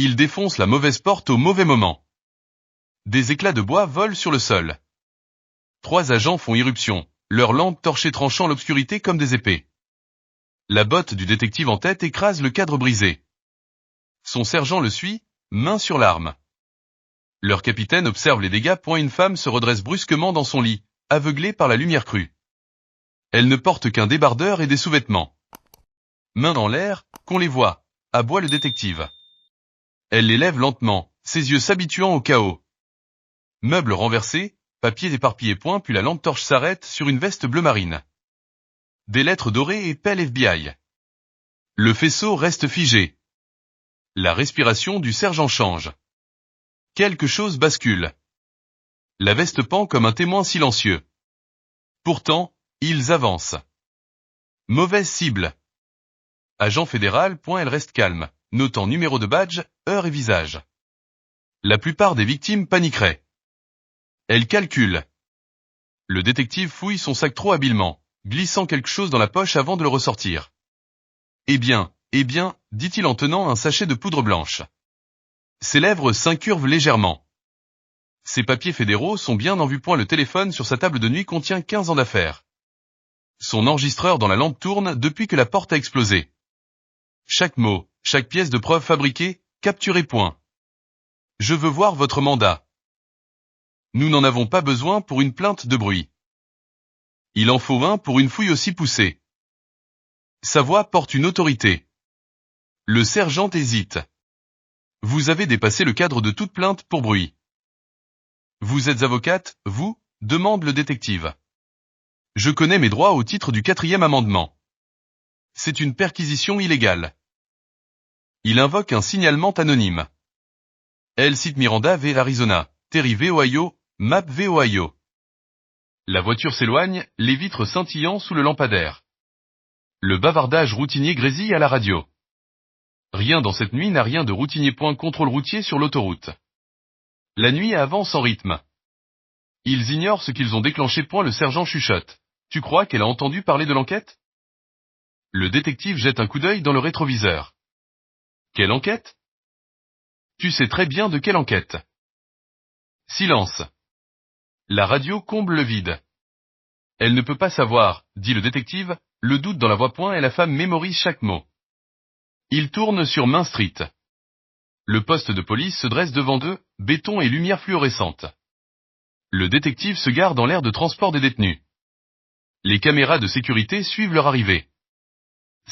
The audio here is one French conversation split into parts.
Ils défoncent la mauvaise porte au mauvais moment. Des éclats de bois volent sur le sol. 3 agents font irruption, leurs lampes torchées tranchant l'obscurité comme des épées. La botte du détective en tête écrase le cadre brisé. Son sergent le suit, main sur l'arme. Leur capitaine observe les dégâts. Une femme se redresse brusquement dans son lit, aveuglée par la lumière crue. Elle ne porte qu'un débardeur et des sous-vêtements. Mains en l'air, qu'on les voit, aboie le détective. Elle les lève lentement, ses yeux s'habituant au chaos. Meubles renversés, papiers éparpillés. Puis la lampe torche s'arrête sur une veste bleu marine. Des lettres dorées et pelle FBI. Le faisceau reste figé. La respiration du sergent change. Quelque chose bascule. La veste pend comme un témoin silencieux. Pourtant, ils avancent. Mauvaise cible. Agent fédéral. Elle reste calme, notant numéro de badge, heure et visage. La plupart des victimes paniqueraient. Elle calcule. Le détective fouille son sac trop habilement, glissant quelque chose dans la poche avant de le ressortir. Eh bien, dit-il en tenant un sachet de poudre blanche. Ses lèvres s'incurvent légèrement. Ses papiers fédéraux sont bien en vue. Le téléphone sur sa table de nuit contient 15 ans d'affaires. Son enregistreur dans la lampe tourne depuis que la porte a explosé. Chaque mot, chaque pièce de preuve fabriquée, capturée. Je veux voir votre mandat. Nous n'en avons pas besoin pour une plainte de bruit. Il en faut un pour une fouille aussi poussée. Sa voix porte une autorité. Le sergent hésite. Vous avez dépassé le cadre de toute plainte pour bruit. Vous êtes avocate, vous ? Demande le détective. Je connais mes droits au titre du 4e amendement. C'est une perquisition illégale. Il invoque un signalement anonyme. Elle cite Miranda v. Arizona, Terry v. Ohio, Map v. Ohio. La voiture s'éloigne, les vitres scintillant sous le lampadaire. Le bavardage routinier grésille à la radio. Rien dans cette nuit n'a rien de routinier. Contrôle routier sur l'autoroute. La nuit avance en rythme. Ils ignorent ce qu'ils ont déclenché. Le sergent chuchote. Tu crois qu'elle a entendu parler de l'enquête ? Le détective jette un coup d'œil dans le rétroviseur. Quelle enquête ? Tu sais très bien de quelle enquête. Silence. La radio comble le vide. Elle ne peut pas savoir, dit le détective, le doute dans la voix. Et la femme mémorise chaque mot. Il tourne sur Main Street. Le poste de police se dresse devant eux, béton et lumière fluorescente. Le détective se gare dans l'aire de transport des détenus. Les caméras de sécurité suivent leur arrivée.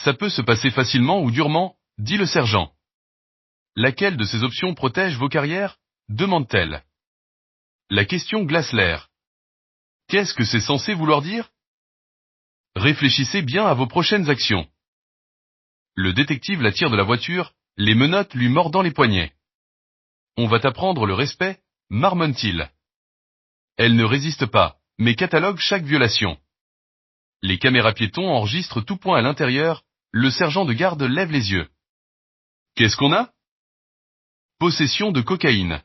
Ça peut se passer facilement ou durement, dit le sergent. Laquelle de ces options protège vos carrières ? Demande-t-elle. La question glace l'air. Qu'est-ce que c'est censé vouloir dire ? Réfléchissez bien à vos prochaines actions. Le détective la tire de la voiture, les menottes lui mordant les poignets. On va t'apprendre le respect, marmonne-t-il. Elle ne résiste pas, mais catalogue chaque violation. Les caméras piétons enregistrent tout. À l'intérieur, le sergent de garde lève les yeux. Qu'est-ce qu'on a ? Possession de cocaïne.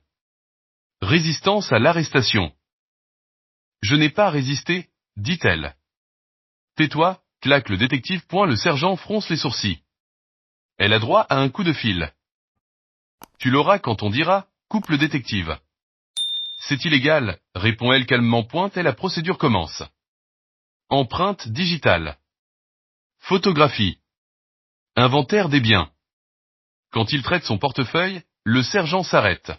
Résistance à l'arrestation. Je n'ai pas résisté, dit-elle. Tais-toi, claque le détective. Le sergent fronce les sourcils. Elle a droit à un coup de fil. Tu l'auras quand on dira, coupe le détective. C'est illégal, répond-elle calmement. Et la procédure commence. Empreinte digitale. Photographie. Inventaire des biens. Quand il traite son portefeuille, le sergent s'arrête.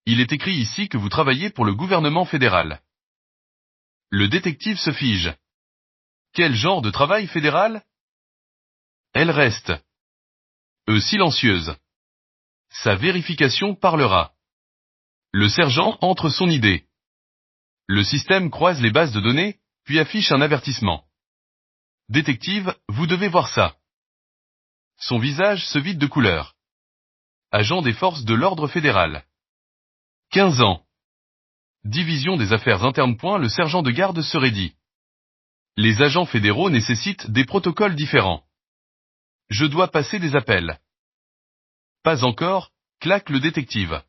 Il est écrit ici que vous travaillez pour le gouvernement fédéral. Le détective se fige. Quel genre de travail fédéral ? Elle reste. Silencieuse. Sa vérification parlera. Le sergent entre son idée. Le système croise les bases de données, puis affiche un avertissement. Détective, vous devez voir ça. Son visage se vide de couleur. Agent des forces de l'ordre fédéral. 15 ans. Division des affaires internes. Le sergent de garde se raidit. Les agents fédéraux nécessitent des protocoles différents. Je dois passer des appels. Pas encore, claque le détective.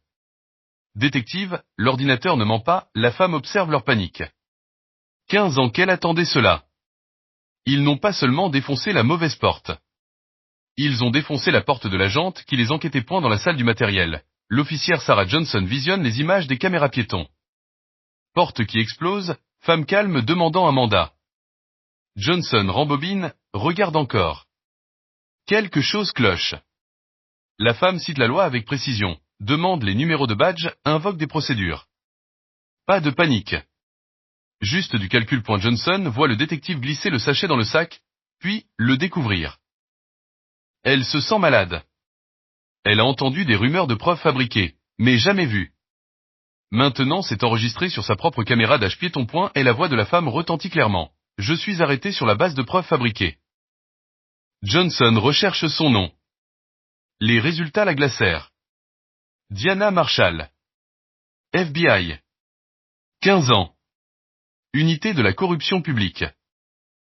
Détective, l'ordinateur ne ment pas, la femme observe leur panique. 15 ans qu'elle attendait cela. Ils n'ont pas seulement défoncé la mauvaise porte. Ils ont défoncé la porte de l'agente qui les enquêtait point dans la salle du matériel. L'officière Sarah Johnson visionne les images des caméras piétons. Porte qui explose, femme calme demandant un mandat. Johnson rembobine, regarde encore. Quelque chose cloche. La femme cite la loi avec précision, demande les numéros de badge, invoque des procédures. Pas de panique. Juste du calcul. Johnson voit le détective glisser le sachet dans le sac, puis le découvrir. Elle se sent malade. Elle a entendu des rumeurs de preuves fabriquées, mais jamais vues. Maintenant c'est enregistré sur sa propre caméra d'âge piéton. Et la voix de la femme retentit clairement. Je suis arrêté sur la base de preuves fabriquées. Johnson recherche son nom. Les résultats la glacèrent. Diana Marshall. FBI. 15 ans. Unité de la corruption publique.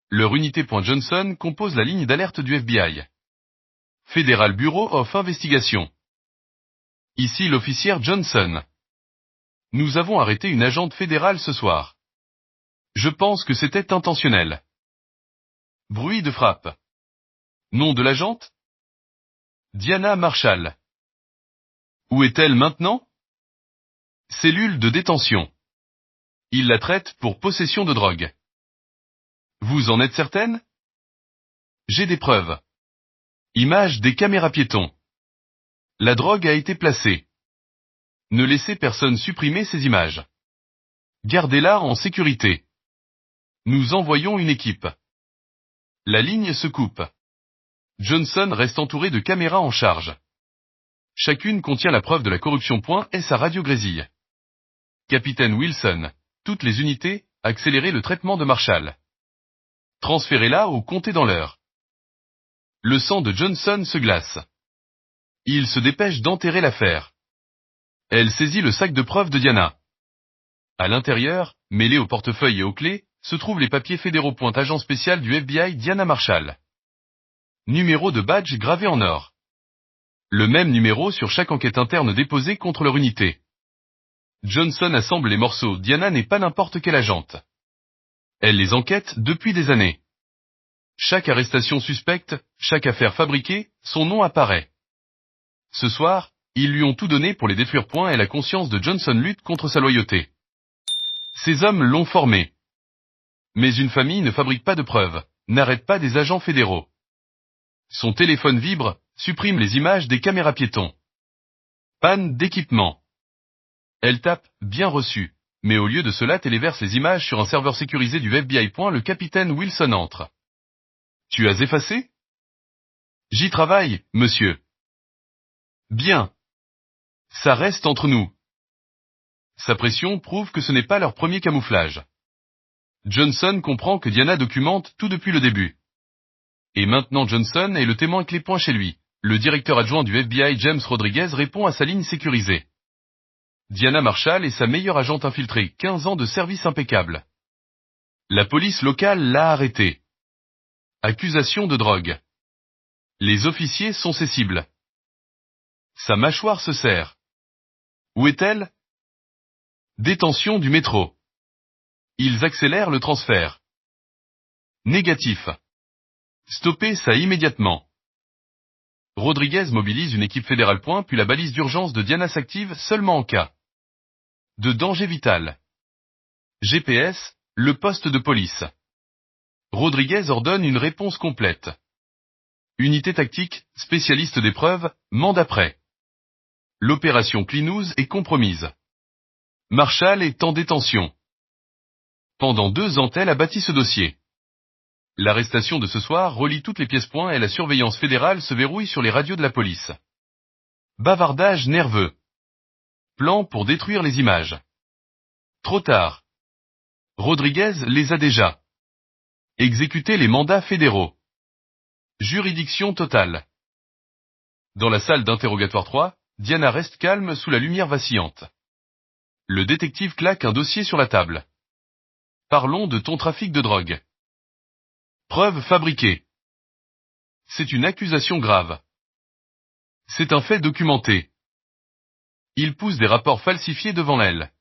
Leur unité. Johnson compose la ligne d'alerte du FBI. Federal Bureau of Investigation. Ici l'officière Johnson. Nous avons arrêté une agente fédérale ce soir. Je pense que c'était intentionnel. Bruit de frappe. Nom de l'agente? Diana Marshall. Où est-elle maintenant? Cellule de détention. Il la traite pour possession de drogue. Vous en êtes certaine? J'ai des preuves. Images des caméras piétons. La drogue a été placée. Ne laissez personne supprimer ces images. Gardez-la en sécurité. Nous envoyons une équipe. La ligne se coupe. Johnson reste entouré de caméras en charge. Chacune contient la preuve de la corruption. Et sa radio grésille. Capitaine Wilson, toutes les unités, accélérez le traitement de Marshall. Transférez-la au comté dans l'heure. Le sang de Johnson se glace. Il se dépêche d'enterrer l'affaire. Elle saisit le sac de preuves de Diana. À l'intérieur, mêlés au portefeuille et aux clés, se trouvent les papiers fédéraux. Agent spécial du FBI Diana Marshall. Numéro de badge gravé en or. Le même numéro sur chaque enquête interne déposée contre leur unité. Johnson assemble les morceaux. Diana n'est pas n'importe quelle agente. Elle les enquête depuis des années. Chaque arrestation suspecte, chaque affaire fabriquée, son nom apparaît. Ce soir, ils lui ont tout donné pour les détruire. Et la conscience de Johnson lutte contre sa loyauté. Ces hommes l'ont formé. Mais une famille ne fabrique pas de preuves, n'arrête pas des agents fédéraux. Son téléphone vibre, supprime les images des caméras piétons. Panne d'équipement. Elle tape « Bien reçu », mais au lieu de cela téléverse les images sur un serveur sécurisé du FBI. Le capitaine Wilson entre. Tu as effacé? J'y travaille, monsieur. Bien. Ça reste entre nous. Sa pression prouve que ce n'est pas leur premier camouflage. Johnson comprend que Diana documente tout depuis le début. Et maintenant Johnson est le témoin clé. Chez lui, le directeur adjoint du FBI James Rodriguez répond à sa ligne sécurisée. Diana Marshall est sa meilleure agente infiltrée, 15 ans de service impeccable. La police locale l'a arrêtée. Accusation de drogue. Les officiers sont ses cibles. Sa mâchoire se serre. Où est-elle? Détention du métro. Ils accélèrent le transfert. Négatif. Stoppez ça immédiatement. Rodriguez mobilise une équipe fédérale. Puis la balise d'urgence de Diana s'active seulement en cas de danger vital. GPS, le poste de police. Rodriguez ordonne une réponse complète. Unité tactique, spécialiste des preuves, mandat prêt. L'opération Cleanhouse est compromise. Marshall est en détention. Pendant 2 ans elle a bâti ce dossier. L'arrestation de ce soir relie toutes les pièces. Et la surveillance fédérale se verrouille sur les radios de la police. Bavardage nerveux. Plan pour détruire les images. Trop tard. Rodriguez les a déjà. Exécuter les mandats fédéraux. Juridiction totale. Dans la salle d'interrogatoire 3, Diana reste calme sous la lumière vacillante. Le détective claque un dossier sur la table. Parlons de ton trafic de drogue. Preuve fabriquée. C'est une accusation grave. C'est un fait documenté. Il pousse des rapports falsifiés devant elle.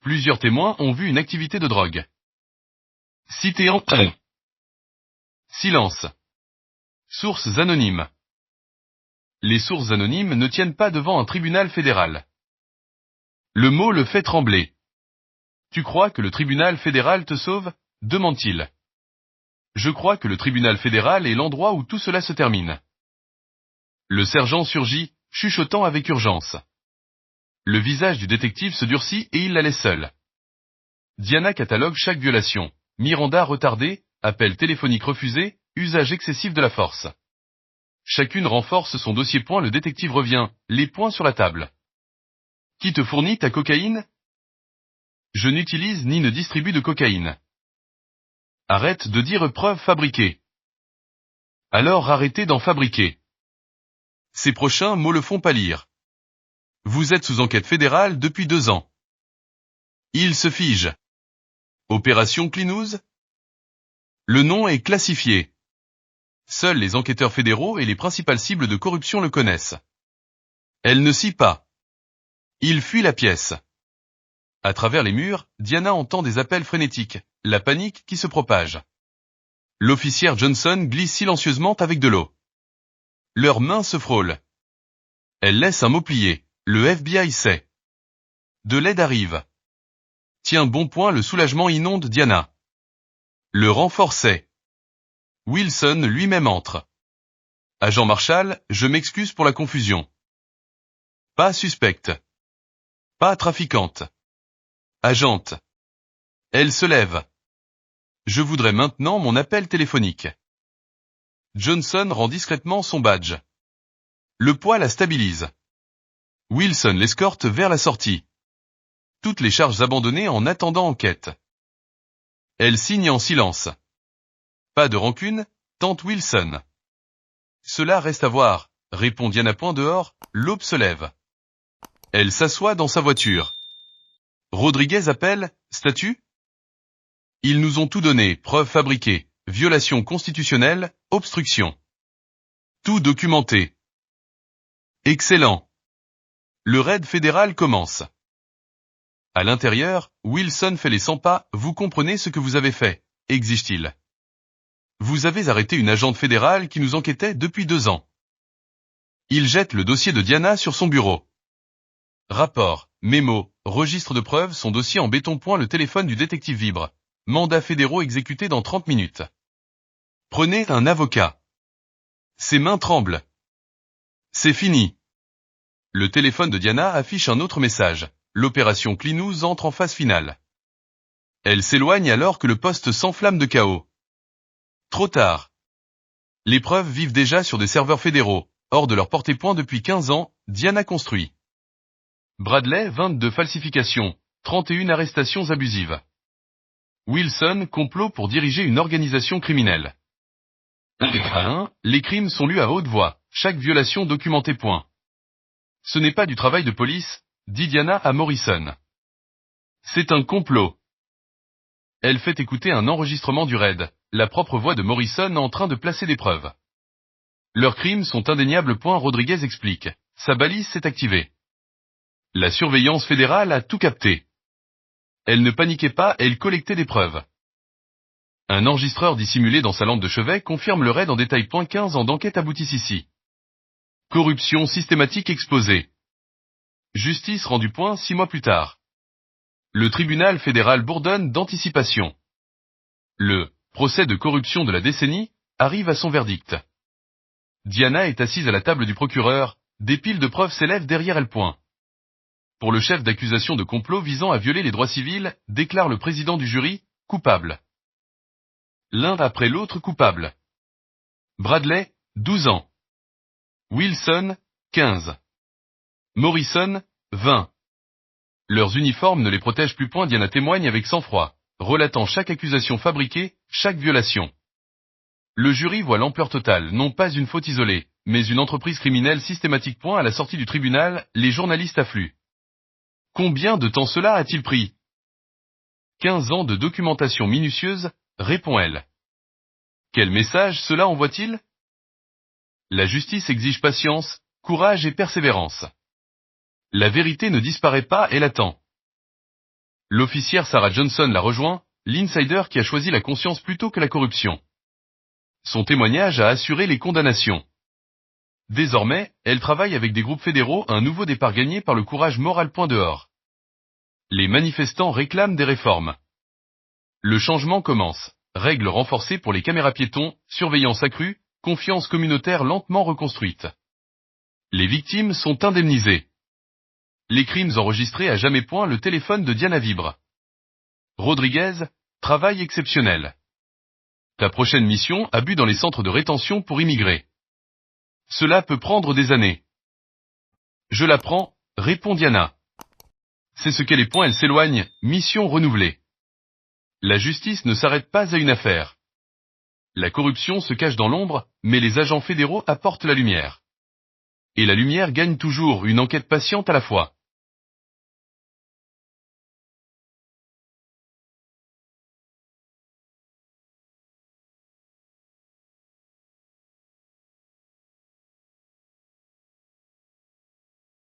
Plusieurs témoins ont vu une activité de drogue. Cité en... Silence. Sources anonymes. Les sources anonymes ne tiennent pas devant un tribunal fédéral. Le mot le fait trembler. Tu crois que le tribunal fédéral te sauve? Demande-t-il. Je crois que le tribunal fédéral est l'endroit où tout cela se termine. Le sergent surgit, chuchotant avec urgence. Le visage du détective se durcit et il la laisse seule. Diana catalogue chaque violation. Miranda retardée, appel téléphonique refusé, usage excessif de la force. Chacune renforce son dossier. Le détective revient, les poings sur la table. Qui te fournit ta cocaïne? Je n'utilise ni ne distribue de cocaïne. Arrête de dire preuve fabriquée. Alors arrêtez d'en fabriquer. Ces prochains mots le font pâlir. Vous êtes sous enquête fédérale depuis 2 ans. Il se fige. Opération Cleanhouse? Le nom est classifié. Seuls les enquêteurs fédéraux et les principales cibles de corruption le connaissent. Elle ne scie pas. Il fuit la pièce. À travers les murs, Diana entend des appels frénétiques, la panique qui se propage. L'officière Johnson glisse silencieusement avec de l'eau. Leurs mains se frôlent. Elle laisse un mot plié, le FBI sait. De l'aide arrive. Tiens bon point, le soulagement inonde Diana. Le renfort sait. Wilson lui-même entre. Agent Marshall, je m'excuse pour la confusion. Pas suspecte. Pas trafiquante. Agente. Elle se lève. Je voudrais maintenant mon appel téléphonique. Johnson rend discrètement son badge. Le poids la stabilise. Wilson l'escorte vers la sortie. Toutes les charges abandonnées en attendant enquête. Elle signe en silence. Pas de rancune, tante Wilson. Cela reste à voir, répond Diana. Point dehors, l'aube se lève. Elle s'assoit dans sa voiture. Rodriguez appelle, statut? Ils nous ont tout donné, preuves fabriquées, violation constitutionnelle, obstruction. Tout documenté. Excellent. Le raid fédéral commence. À l'intérieur, Wilson fait les 100 pas. Vous comprenez ce que vous avez fait, exige-t-il. Vous avez arrêté une agente fédérale qui nous enquêtait depuis 2 ans. Il jette le dossier de Diana sur son bureau. Rapport, mémo, registre de preuves, son dossier en béton. Le téléphone du détective vibre. Mandat fédéraux exécuté dans 30 minutes. Prenez un avocat. Ses mains tremblent. C'est fini. Le téléphone de Diana affiche un autre message. L'opération Cleanhouse entre en phase finale. Elle s'éloigne alors que le poste s'enflamme de chaos. Trop tard. Les preuves vivent déjà sur des serveurs fédéraux, hors de leur portée. Depuis 15 ans, Diana construit. Bradley, 22 falsifications, 31 arrestations abusives. Wilson, complot pour diriger une organisation criminelle. 1. Les crimes sont lus à haute voix, chaque violation documentée. Ce n'est pas du travail de police, dit Diana à Morrison. C'est un complot. Elle fait écouter un enregistrement du raid, la propre voix de Morrison en train de placer des preuves. Leurs crimes sont indéniables. Rodriguez explique. Sa balise s'est activée. La surveillance fédérale a tout capté. Elle ne paniquait pas, elle collectait des preuves. Un enregistreur dissimulé dans sa lampe de chevet confirme le raid en détail. 15 ans d'enquête aboutissent ici. Corruption systématique exposée. Justice rendue. 6 mois plus tard. Le tribunal fédéral bourdonne d'anticipation. Le procès de corruption de la décennie arrive à son verdict. Diana est assise à la table du procureur, des piles de preuves s'élèvent derrière elle. Pour le chef d'accusation de complot visant à violer les droits civils, déclare le président du jury, coupable. L'un après l'autre coupable. Bradley, 12 ans. Wilson, 15. Morrison, 20. Leurs uniformes ne les protègent plus. Diana témoigne avec sang-froid, relatant chaque accusation fabriquée, chaque violation. Le jury voit l'ampleur totale, non pas une faute isolée, mais une entreprise criminelle systématique. À la sortie du tribunal, les journalistes affluent. Combien de temps cela a-t-il pris? 15 ans de documentation minutieuse, répond-elle. Quel message cela envoie-t-il? La justice exige patience, courage et persévérance. La vérité ne disparaît pas, elle attend. L'officière Sarah Johnson la rejoint, l'insider qui a choisi la conscience plutôt que la corruption. Son témoignage a assuré les condamnations. Désormais, elle travaille avec des groupes fédéraux, un nouveau départ gagné par le courage moral. Dehors. Les manifestants réclament des réformes. Le changement commence. Règles renforcées pour les caméras piétons, surveillance accrue, confiance communautaire lentement reconstruite. Les victimes sont indemnisées. Les crimes enregistrés à jamais. Le téléphone de Diana vibre. Rodriguez, travail exceptionnel. Ta prochaine mission, abus dans les centres de rétention pour immigrés. Cela peut prendre des années. Je la prends, répond Diana. C'est ce qu'elle est. Elle s'éloigne, mission renouvelée. La justice ne s'arrête pas à une affaire. La corruption se cache dans l'ombre, mais les agents fédéraux apportent la lumière. Et la lumière gagne toujours, une enquête patiente à la fois.